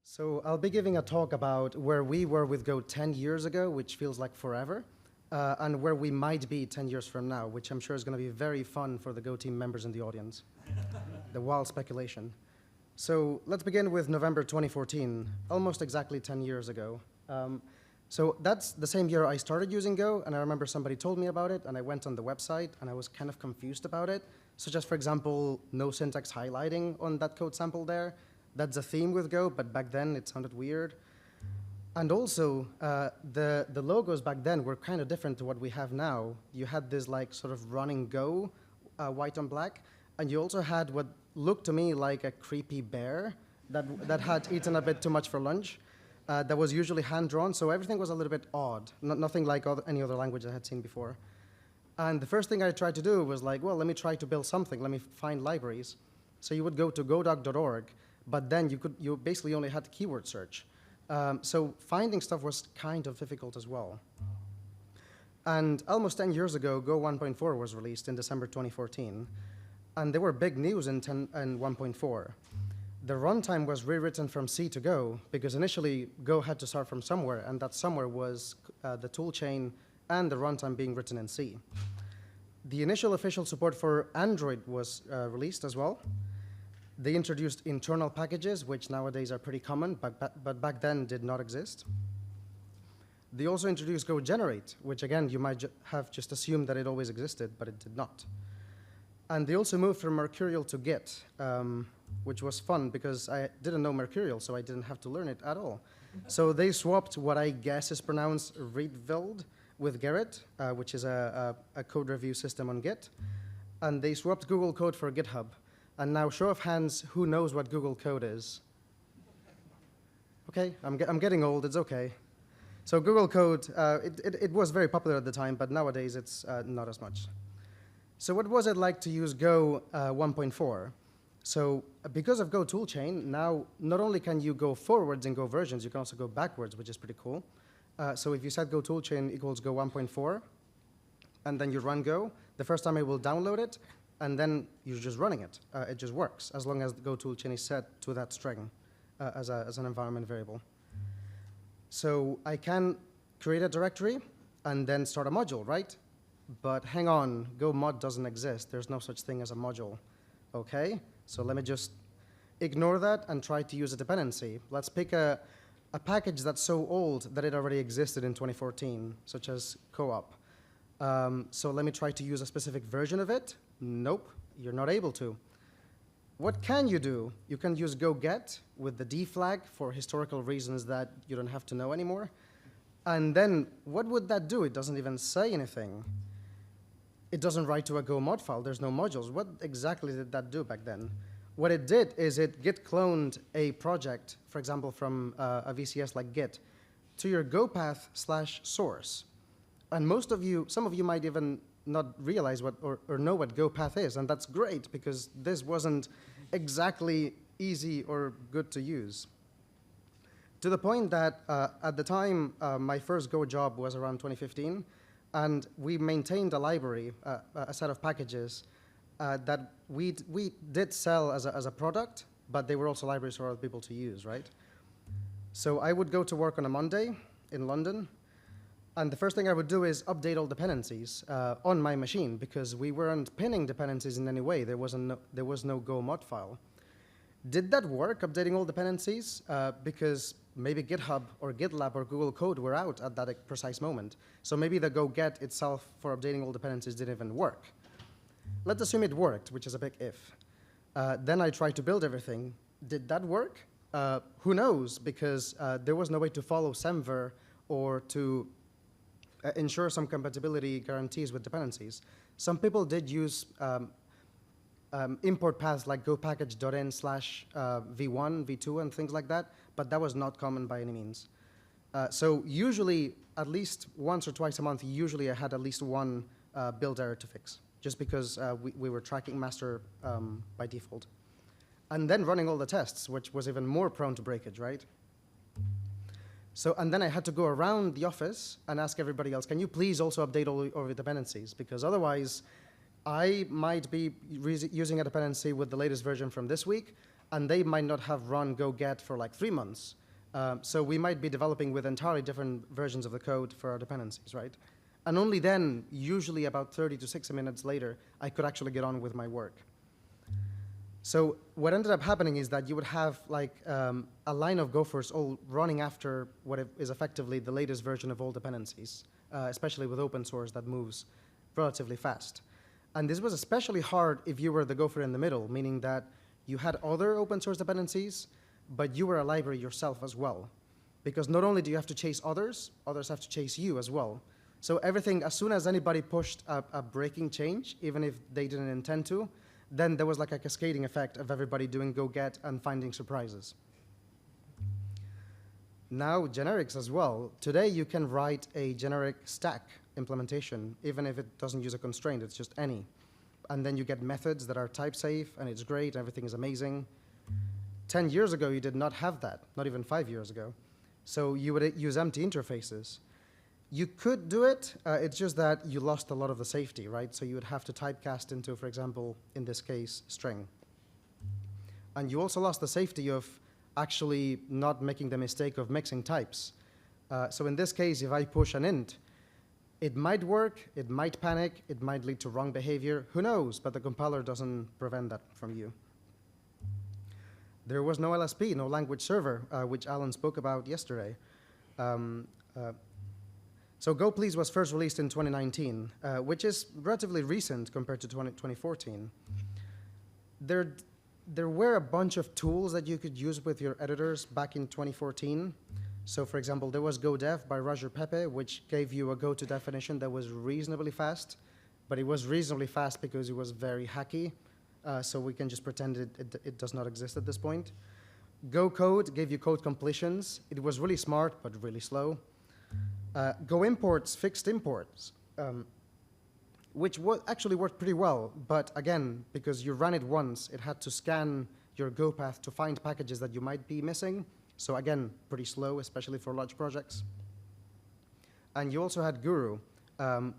So I'll be giving a talk about where we were with Go 10 years ago, which feels like forever, and where we might be 10 years from now, which I'm sure is going to be very fun for the Go team members in the audience. The wild speculation. So let's begin with November 2014, almost exactly 10 years ago. So that's the same year I started using Go, and I remember somebody told me about it, and I went on the website, and I was kind of confused about it, such as, for example, no syntax highlighting on that code sample there. That's a theme with Go, but back then it sounded weird. And also, the logos back then were kind of different to what we have now. You had this like sort of running Go, white on black, and you also had what looked to me like a creepy bear that had eaten a bit too much for lunch. That was usually hand-drawn, so everything was a little bit odd, nothing like any other language I had seen before. And the first thing I tried to do was like, well, let me try to build something. Let me find libraries. So you would go to godoc.org, but then you basically only had keyword search. So finding stuff was kind of difficult as well. And almost 10 years ago, Go 1.4 was released in December 2014. And there were big news in 1.4. The runtime was rewritten from C to Go, because initially Go had to start from somewhere, and that somewhere was the toolchain and the runtime being written in C. The initial official support for Android was released as well. They introduced internal packages, which nowadays are pretty common, but back then did not exist. They also introduced Go Generate, which again, you might have just assumed that it always existed, but it did not. And they also moved from Mercurial to Git, which was fun because I didn't know Mercurial, so I didn't have to learn it at all. So they swapped what I guess is pronounced readveld with Gerrit, which is a code review system on Git. And they swapped Google Code for GitHub. And now, show of hands, who knows what Google Code is? OK, I'm getting old. It's OK. So Google Code, it was very popular at the time, but nowadays it's not as much. So what was it like to use Go 1.4? So because of Go toolchain, now not only can you go forwards in Go versions, you can also go backwards, which is pretty cool. So if you set Go toolchain equals Go 1.4, and then you run Go, the first time it will download it, and then you're just running it. It just works, as long as the Go toolchain is set to that string as an environment variable. So I can create a directory and then start a module, right? But hang on, Go mod doesn't exist. There's no such thing as a module. OK, so let me just ignore that and try to use a dependency. Let's pick a package that's so old that it already existed in 2014, such as co-op. So let me try to use a specific version of it. Nope, you're not able to. What can you do? You can use go get with the D flag for historical reasons that you don't have to know anymore. And then what would that do? It doesn't even say anything. It doesn't write to a Go mod file. There's no modules. What exactly did that do back then? What it did is it git cloned a project, for example, from a VCS like Git, to your Go path / source. And some of you might even not realize what or know what Go path is, and that's great because this wasn't exactly easy or good to use. To the point that at the time, my first Go job was around 2015, and we maintained a library, a set of packages that we did sell as a product, but they were also libraries for other people to use, right? So I would go to work on a Monday in London, and the first thing I would do is update all dependencies on my machine, because we weren't pinning dependencies in any way. There was no Go mod file. Did that work, updating all dependencies? Because maybe GitHub or GitLab or Google Code were out at that precise moment. So maybe the go get itself for updating all dependencies didn't even work. Let's assume it worked, which is a big if. Then I tried to build everything. Did that work? Who knows? Because there was no way to follow semver or to ensure some compatibility guarantees with dependencies. Some people did use import paths like go package.in / v1, v2, and things like that, but that was not common by any means. So usually, at least once or twice a month, usually I had at least one build error to fix, just because we were tracking master by default. And then running all the tests, which was even more prone to breakage, right? So, and then I had to go around the office and ask everybody else, can you please also update all your dependencies? Because otherwise, I might be using a dependency with the latest version from this week, and they might not have run go get for like 3 months. So we might be developing with entirely different versions of the code for our dependencies, right? And only then, usually about 30 to 60 minutes later, I could actually get on with my work. So what ended up happening is that you would have like a line of gophers all running after what is effectively the latest version of all dependencies, especially with open source that moves relatively fast. And this was especially hard if you were the gopher in the middle, meaning that you had other open source dependencies, but you were a library yourself as well. Because not only do you have to chase others, others have to chase you as well. So everything, as soon as anybody pushed a breaking change, even if they didn't intend to, then there was like a cascading effect of everybody doing go-get and finding surprises. Now, generics as well. Today, you can write a generic stack implementation, even if it doesn't use a constraint, it's just any. And then you get methods that are type safe, and it's great, everything is amazing. 10 years ago, you did not have that, not even 5 years ago. So you would use empty interfaces. You could do it, it's just that you lost a lot of the safety, right? So you would have to typecast into, for example, in this case, string. And you also lost the safety of actually not making the mistake of mixing types. So in this case, if I push an int, it might work, it might panic, it might lead to wrong behavior, who knows, but the compiler doesn't prevent that from you. There was no LSP, no language server, which Alan spoke about yesterday. So Go Please was first released in 2019, which is relatively recent compared to 2014. There were a bunch of tools that you could use with your editors back in 2014. So for example, there was GoDev by Roger Pepe, which gave you a go-to definition that was reasonably fast, but it was reasonably fast because it was very hacky. So we can just pretend it does not exist at this point. Go Code gave you code completions. It was really smart, but really slow. Go Imports fixed imports, which actually worked pretty well. But again, because you ran it once, it had to scan your Go path to find packages that you might be missing. So again, pretty slow, especially for large projects. And you also had Guru,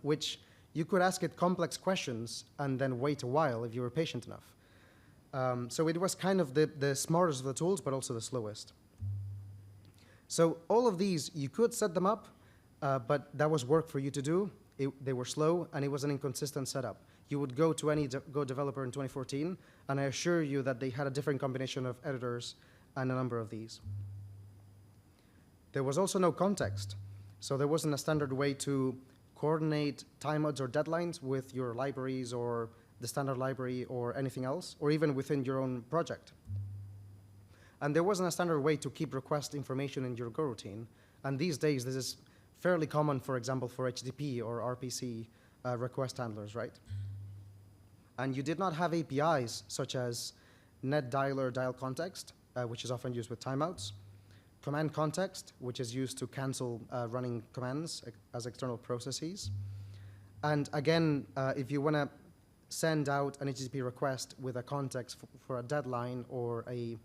which you could ask it complex questions and then wait a while if you were patient enough. So it was kind of the smartest of the tools, but also the slowest. So all of these, you could set them up, but that was work for you to do. They were slow, and it was an inconsistent setup. You would go to any Go developer in 2014, and I assure you that they had a different combination of editors and a number of these. There was also no context. So there wasn't a standard way to coordinate timeouts or deadlines with your libraries or the standard library or anything else, or even within your own project. And there wasn't a standard way to keep request information in your Go routine. And these days, this is fairly common, for example, for HTTP or RPC request handlers, right? And you did not have APIs such as net dialer dial context, which is often used with timeouts, command context, which is used to cancel running commands as external processes. And again, if you want to send out an HTTP request with a context for a deadline or a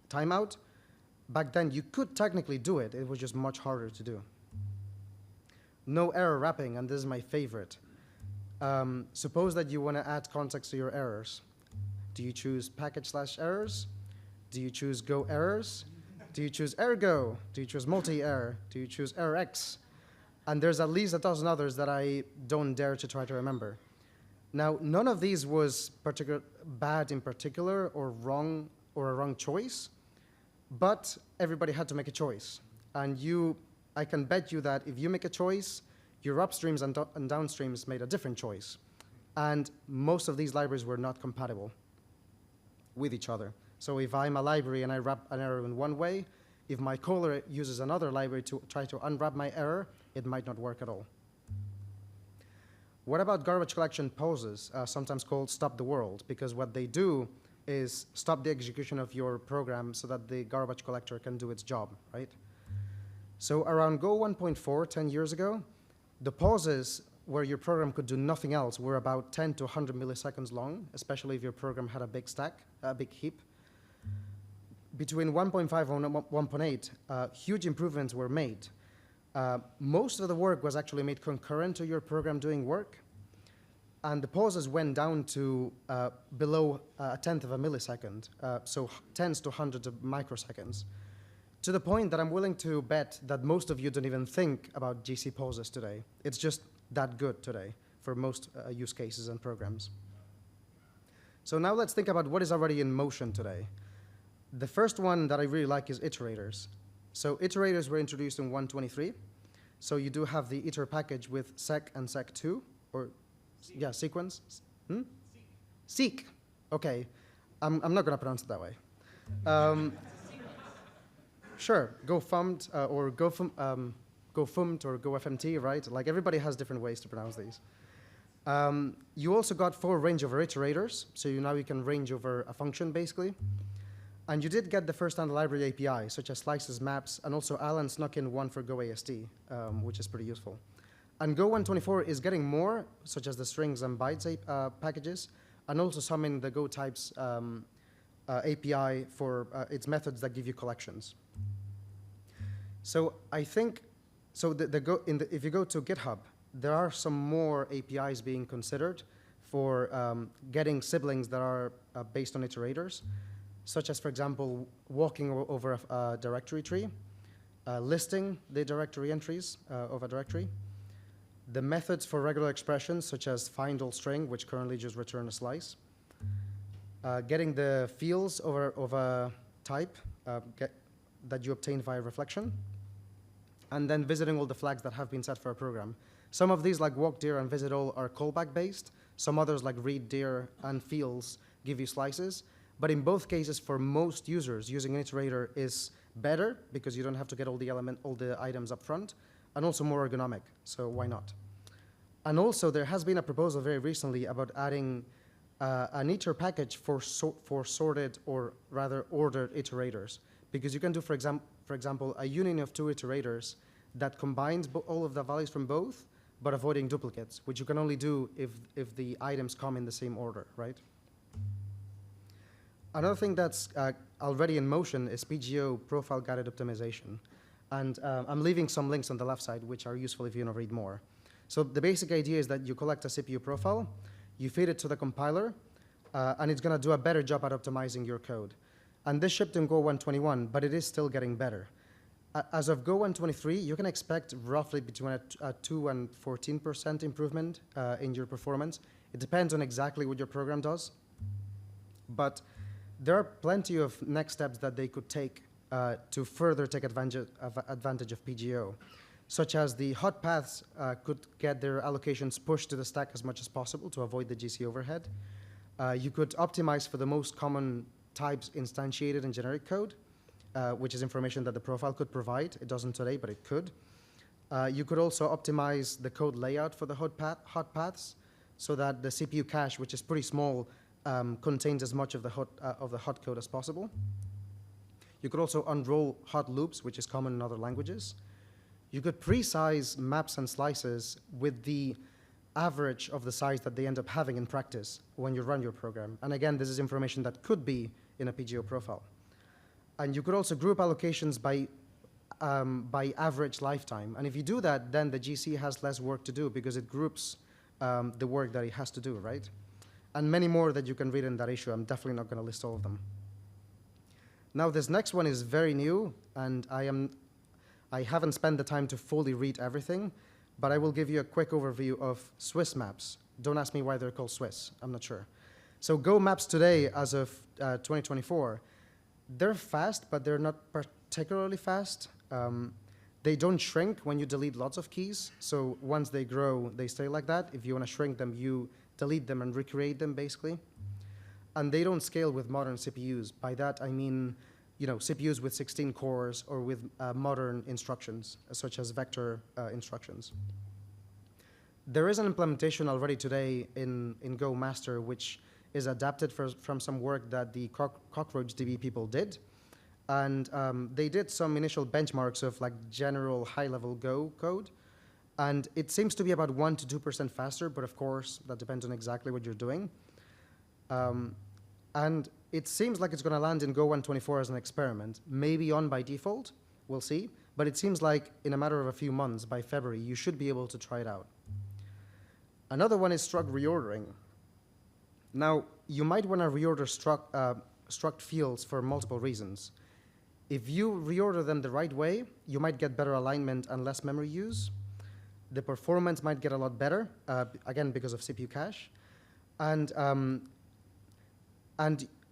timeout, back then you could technically do it. It was just much harder to do. No error wrapping, and this is my favorite. Suppose that you want to add context to your errors. Do you choose package/errors? Do you choose Go errors? Do you choose ergo? Do you choose multi-error? Do you choose errorx? And there's at least a dozen others that I don't dare to try to remember. Now, none of these was bad in particular or wrong or a wrong choice, but everybody had to make a choice. And I can bet you that if you make a choice, your upstreams and downstreams made a different choice. And most of these libraries were not compatible with each other. So if I'm a library and I wrap an error in one way, if my caller uses another library to try to unwrap my error, it might not work at all. What about garbage collection pauses, sometimes called stop the world? Because what they do is stop the execution of your program so that the garbage collector can do its job, right? So around Go 1.4, 10 years ago, the pauses where your program could do nothing else were about 10 to 100 milliseconds long, especially if your program had a big stack, a big heap. Between 1.5 and 1.8, huge improvements were made. Most of the work was actually made concurrent to your program doing work. And the pauses went down to below a tenth of a millisecond, so tens to hundreds of microseconds, to the point that I'm willing to bet that most of you don't even think about GC pauses today. It's just that good today for most use cases and programs. So now let's think about what is already in motion today. The first one that I really like is iterators. So iterators were introduced in 1.23. So you do have the iter package with sec and sec2, or seek. Yeah, sequence. Seek. Okay, I'm not going to pronounce it that way. Sure, GoFumt or GoFumt or GoFMT, right? Like everybody has different ways to pronounce these. You also got 4 range over iterators, so now you can range over a function basically. And you did get the first standard library API, such as slices, maps, and also Alan snuck in one for GoAST, which is pretty useful. And Go 1.24 is getting more, such as the strings and bytes packages, and also some in the Go types API for its methods that give you collections. So I think, so if you go to GitHub, there are some more APIs being considered for getting siblings that are based on iterators, such as, for example, walking over a directory tree, listing the directory entries of a directory, the methods for regular expressions, such as find all string, which currently just return a slice, getting the fields of a type that you obtain via reflection, and then visiting all the flags that have been set for a program. Some of these, like walk dir and visit all, are callback based. Some others, like read dir and fields, give you slices. But in both cases, for most users, using an iterator is better because you don't have to get all the items up front, and also more ergonomic. So why not? And also, there has been a proposal very recently about adding an iter package for sorted, or rather ordered iterators, because you can do, for example, a union of 2 iterators that combines all of the values from both, but avoiding duplicates, which you can only do if the items come in the same order, right? Another thing that's already in motion is PGO profile guided optimization. And I'm leaving some links on the left side, which are useful if you want to read more. So the basic idea is that you collect a CPU profile, you feed it to the compiler, and it's going to do a better job at optimizing your code. And this shipped in Go 1.21, but it is still getting better. As of Go 1.23, you can expect roughly between a 2 and 14% improvement in your performance. It depends on exactly what your program does. But there are plenty of next steps that they could take to further take advantage of PGO, such as the hot paths could get their allocations pushed to the stack as much as possible to avoid the GC overhead. You could optimize for the most common types instantiated in generic code, which is information that the profile could provide. It doesn't today, but it could. You could also optimize the code layout for the hot paths so that the CPU cache, which is pretty small, contains as much of the hot code as possible. You could also unroll hot loops, which is common in other languages. You could pre-size maps and slices with the average of the size that they end up having in practice when you run your program. And again, this is information that could be in a PGO profile. And you could also group allocations by average lifetime. And if you do that, then the GC has less work to do because it groups the work that it has to do, right? And many more that you can read in that issue. I'm definitely not going to list all of them. Now, this next one is very new, and I haven't spent the time to fully read everything, but I will give you a quick overview of Swiss maps. Don't ask me why they're called Swiss. I'm not sure. So Go maps today, as of 2024, they're fast, but they're not particularly fast. They don't shrink when you delete lots of keys. So once they grow, they stay like that. If you want to shrink them, you delete them and recreate them, basically. And they don't scale with modern CPUs. By that, I mean, CPUs with 16 cores or with modern instructions, such as vector instructions. There is an implementation already today in Go master, which is adapted from some work that the CockroachDB people did. And they did some initial benchmarks of general high-level Go code. And it seems to be about 1% to 2% faster, but of course, that depends on exactly what you're doing. And it seems like it's going to land in Go 1.24 as an experiment, maybe on by default, we'll see. But it seems like in a matter of a few months, by February, you should be able to try it out. Another one is struct reordering. Now, you might want to reorder struct fields for multiple reasons. If you reorder them the right way, you might get better alignment and less memory use. The performance might get a lot better, again, because of CPU cache. And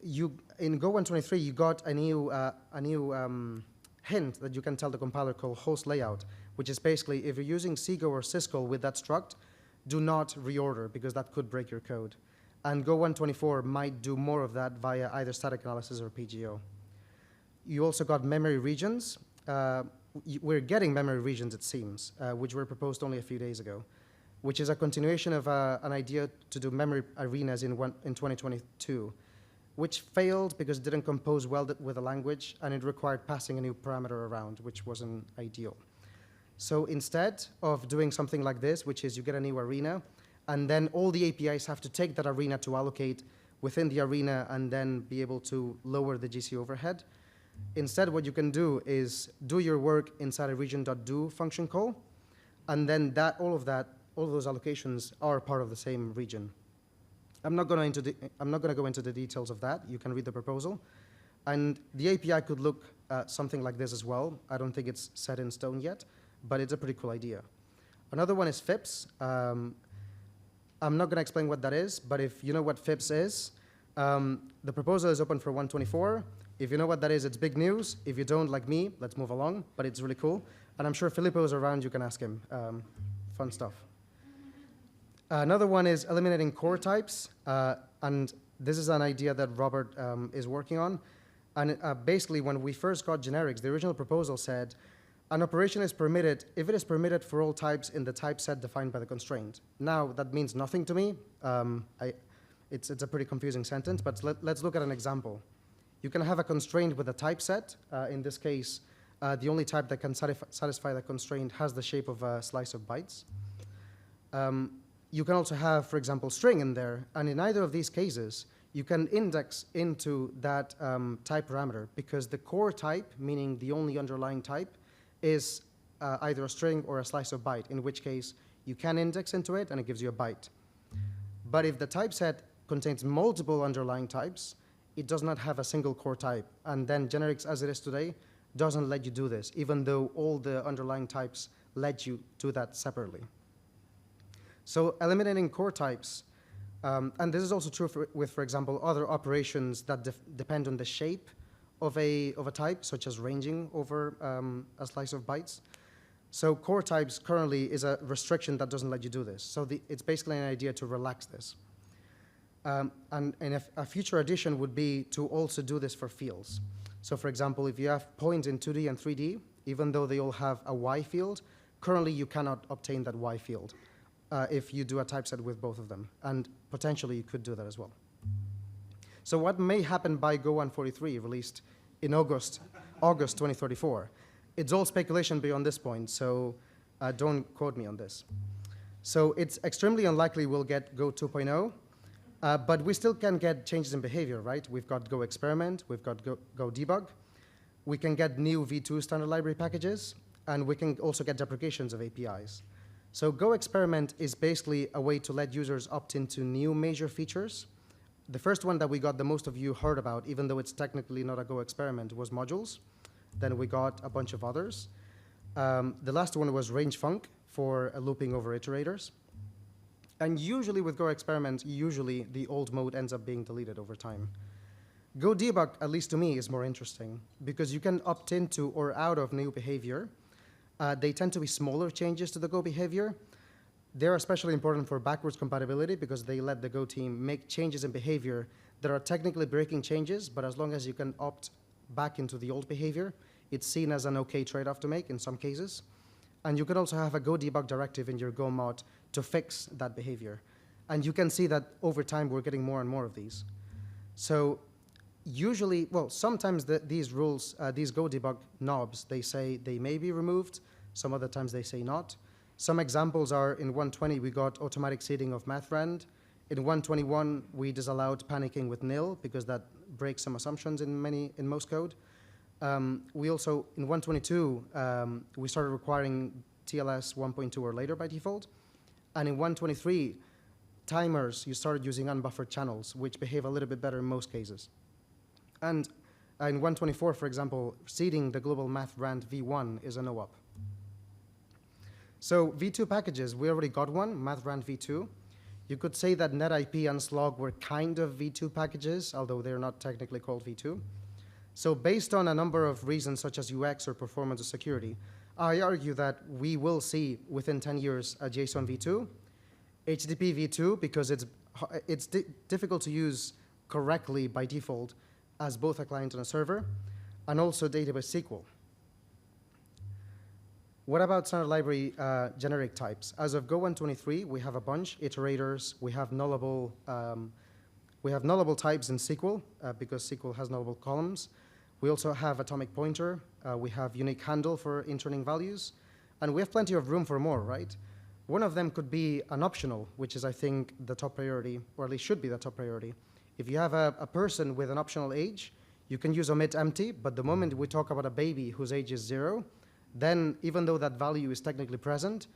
you, in Go 123, you got a new hint that you can tell the compiler called host layout, which is basically if you're using Cgo or syscall with that struct, do not reorder because that could break your code. And Go 124 might do more of that via either static analysis or PGO. You also got memory regions. We're getting memory regions, it seems, which were proposed only a few days ago, which is a continuation of an idea to do memory arenas in 2022, which failed because it didn't compose well with the language, and it required passing a new parameter around, which wasn't ideal. So instead of doing something like this, which is you get a new arena, and then all the APIs have to take that arena to allocate within the arena and then be able to lower the GC overhead, instead what you can do is do your work inside a region.do function call, and then all of those allocations are part of the same region. I'm not going to go into the details of that. You can read the proposal. And the API could look something like this as well. I don't think it's set in stone yet, but it's a pretty cool idea. Another one is FIPS. I'm not going to explain what that is, but if you know what FIPS is, the proposal is open for 124. If you know what that is, it's big news. If you don't, like me, let's move along, but it's really cool. And I'm sure Filippo is around, you can ask him. Fun stuff. Another one is eliminating core types, and this is an idea that Robert is working on. And basically, when we first got generics, the original proposal said, an operation is permitted if it is permitted for all types in the type set defined by the constraint. Now, that means nothing to me. It's a pretty confusing sentence, but let's look at an example. You can have a constraint with a type set. In this case, the only type that can satisfy the constraint has the shape of a slice of bytes. You can also have, for example, string in there, and in either of these cases, you can index into that type parameter because the core type, meaning the only underlying type, is either a string or a slice of byte, in which case you can index into it and it gives you a byte. But if the type set contains multiple underlying types, it does not have a single core type, and then generics as it is today doesn't let you do this, even though all the underlying types let you do that separately. So eliminating core types, and this is also true with, for example, other operations that depend on the shape of a type, such as ranging over a slice of bytes. So core types currently is a restriction that doesn't let you do this. So it's basically an idea to relax this. And a future addition would be to also do this for fields. So for example, if you have points in 2D and 3D, even though they all have a Y field, currently you cannot obtain that Y field if you do a typeset with both of them. And potentially you could do that as well. So what may happen by Go 143, released in August 2034? It's all speculation beyond this point, so don't quote me on this. So it's extremely unlikely we'll get Go 2.0, but we still can get changes in behavior, right? We've got Go experiment, we've got Go debug. We can get new V2 standard library packages, and we can also get deprecations of APIs. So Go experiment is basically a way to let users opt into new major features. The first one that we got the most of you heard about, even though it's technically not a Go experiment, was modules. Then we got a bunch of others. The last one was range func for looping over iterators. And usually with Go experiments, usually the old mode ends up being deleted over time. Go debug, at least to me, is more interesting because you can opt into or out of new behavior. They tend to be smaller changes to the Go behavior. They're especially important for backwards compatibility because they let the Go team make changes in behavior that are technically breaking changes, but as long as you can opt back into the old behavior, it's seen as an okay trade-off to make in some cases. And you can also have a Go debug directive in your Go mod to fix that behavior. And you can see that over time we're getting more and more of these. So usually, well, sometimes these rules, these Go debug knobs, they say they may be removed. Some other times they say not. Some examples are in 120, we got automatic seeding of mathrand. In 121, we disallowed panicking with nil because that breaks some assumptions in most code. We also, in 122, we started requiring TLS 1.2 or later by default. And in 123, timers, you started using unbuffered channels, which behave a little bit better in most cases. And in 124, for example, seeding the global math brand V1 is a no-op. So V2 packages, we already got one, math brand V2. You could say that NetIP and Slog were kind of V2 packages, although they're not technically called V2. So based on a number of reasons, such as UX or performance or security, I argue that we will see within 10 years a JSON V2, HTTP V2, because it's difficult to use correctly by default as both a client and a server, and also database SQL. What about standard library generic types? As of Go 123, we have a bunch, iterators, we have nullable types in SQL, because SQL has nullable columns. We also have atomic pointer, we have unique handle for interning values, and we have plenty of room for more, right? One of them could be an optional, which is, I think, the top priority, or at least should be the top priority. If you have a person with an optional age, you can use omit empty, but the moment we talk about a baby whose age is 0, then even though that value is technically present,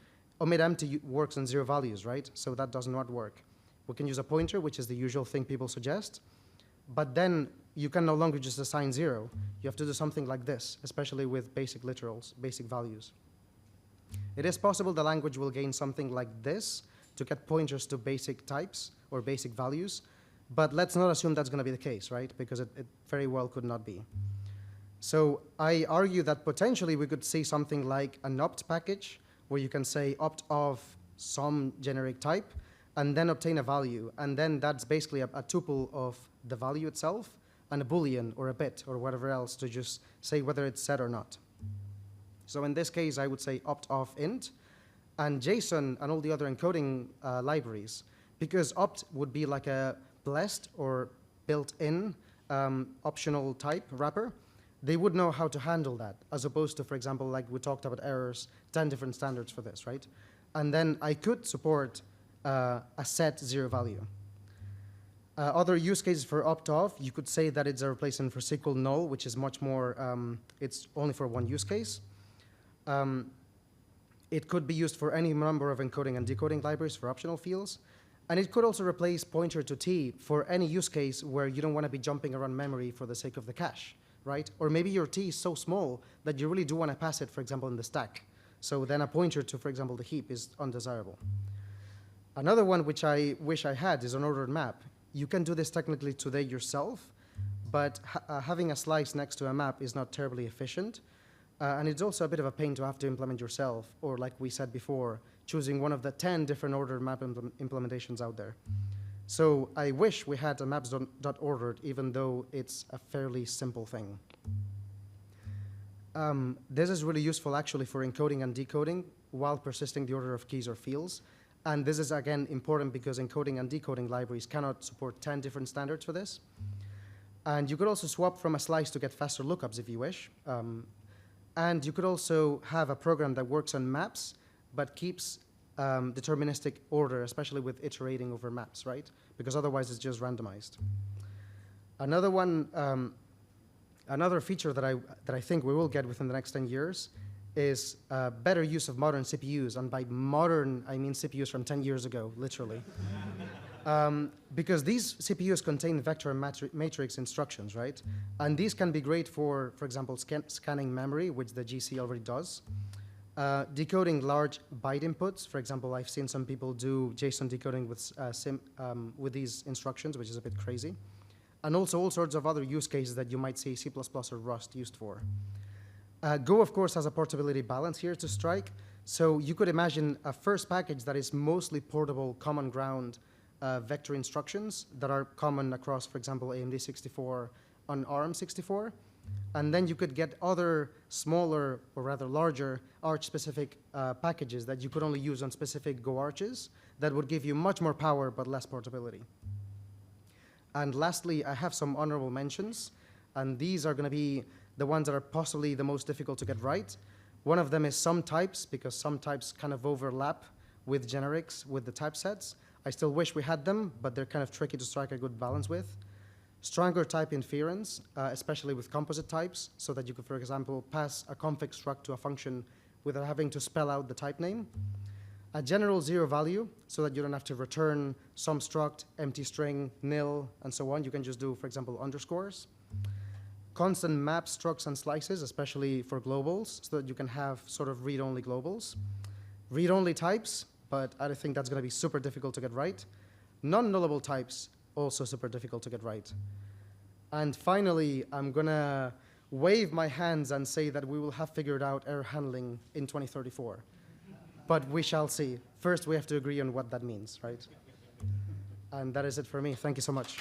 omit empty works on 0 values, right? So that does not work. We can use a pointer, which is the usual thing people suggest, but then you can no longer just assign 0. You have to do something like this, especially with basic literals, basic values. It is possible the language will gain something like this to get pointers to basic types or basic values, but let's not assume that's going to be the case, right? Because it very well could not be. So I argue that potentially we could see something like an opt package, where you can say opt of some generic type, and then obtain a value. And then that's basically a tuple of the value itself, and a Boolean or a bit or whatever else to just say whether it's set or not. So in this case, I would say opt of int, and JSON and all the other encoding libraries, because opt would be like a blessed or built-in optional type wrapper. They would know how to handle that, as opposed to, for example, like we talked about errors, 10 different standards for this, right? And then I could support a set 0 value. Other use cases for opt-off, you could say that it's a replacement for SQL null, which is much more, it's only for one use case. It could be used for any number of encoding and decoding libraries for optional fields. And it could also replace pointer to T for any use case where you don't want to be jumping around memory for the sake of the cache, right? Or maybe your T is so small that you really do want to pass it, for example, in the stack. So then a pointer to, for example, the heap is undesirable. Another one which I wish I had is an ordered map. You can do this technically today yourself, but having a slice next to a map is not terribly efficient. And it's also a bit of a pain to have to implement yourself, or like we said before, choosing one of the 10 different ordered map implementations out there. So I wish we had a maps.ordered, even though it's a fairly simple thing. This is really useful actually for encoding and decoding while persisting the order of keys or fields. And this is, again, important because encoding and decoding libraries cannot support 10 different standards for this. And you could also swap from a slice to get faster lookups if you wish. And you could also have a program that works on maps, but keeps deterministic order, especially with iterating over maps, right? Because otherwise it's just randomized. Another one, another feature that I think we will get within the next 10 years is better use of modern CPUs. And by modern, I mean CPUs from 10 years ago, literally. Because these CPUs contain vector and matrix instructions, right? And these can be great for example, scanning memory, which the GC already does. Decoding large byte inputs. For example, I've seen some people do JSON decoding with these instructions, which is a bit crazy. And also all sorts of other use cases that you might see C++ or Rust used for. Go, of course, has a portability balance here to strike. So you could imagine a first package that is mostly portable, common ground vector instructions that are common across, for example, AMD 64 on ARM 64. And then you could get other smaller, or rather larger, arch-specific packages that you could only use on specific Go arches that would give you much more power but less portability. And lastly, I have some honorable mentions. And these are going to be the ones that are possibly the most difficult to get right. One of them is some types, because some types kind of overlap with generics, with the typesets. I still wish we had them, but they're kind of tricky to strike a good balance with. Stronger type inference, especially with composite types, so that you could, for example, pass a config struct to a function without having to spell out the type name. A general zero value, so that you don't have to return some struct, empty string, nil, and so on. You can just do, for example, underscores. Constant maps, structs, and slices, especially for globals, so that you can have sort of read-only globals. Read-only types, but I think that's going to be super difficult to get right. Non-nullable types, also super difficult to get right. And finally, I'm going to wave my hands and say that we will have figured out error handling in 2034. But we shall see. First, we have to agree on what that means, right? And that is it for me. Thank you so much.